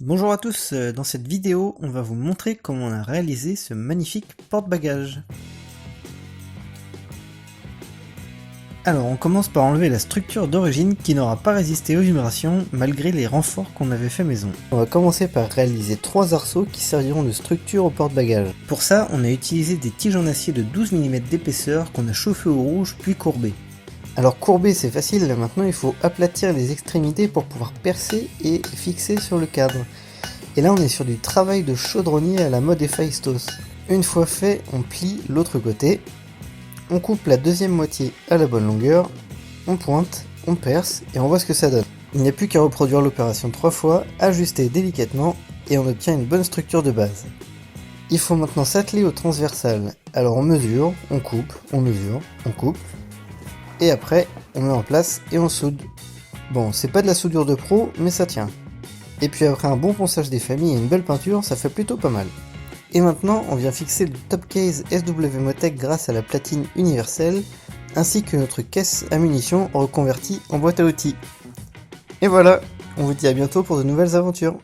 Bonjour à tous, dans cette vidéo on va vous montrer comment on a réalisé ce magnifique porte-bagages. Alors on commence par enlever la structure d'origine qui n'aura pas résisté aux vibrations malgré les renforts qu'on avait fait maison. On va commencer par réaliser 3 arceaux qui serviront de structure au porte-bagages. Pour ça on a utilisé des tiges en acier de 12 mm d'épaisseur qu'on a chauffé au rouge puis courbé. Alors courber c'est facile, là maintenant il faut aplatir les extrémités pour pouvoir percer et fixer sur le cadre. Et là on est sur du travail de chaudronnier à la mode Héphaïstos. Une fois fait, on plie l'autre côté, on coupe la deuxième moitié à la bonne longueur, on pointe, on perce et on voit ce que ça donne. Il n'y a plus qu'à reproduire l'opération 3 fois, ajuster délicatement et on obtient une bonne structure de base. Il faut maintenant s'atteler au transversal. Alors on mesure, on coupe, on mesure, on coupe. Et après, on met en place et on soude. Bon, c'est pas de la soudure de pro, mais ça tient. Et puis après un bon ponçage des familles et une belle peinture, ça fait plutôt pas mal. Et maintenant, on vient fixer le top case SW Motec grâce à la platine universelle, ainsi que notre caisse à munitions reconvertie en boîte à outils. Et voilà, on vous dit à bientôt pour de nouvelles aventures.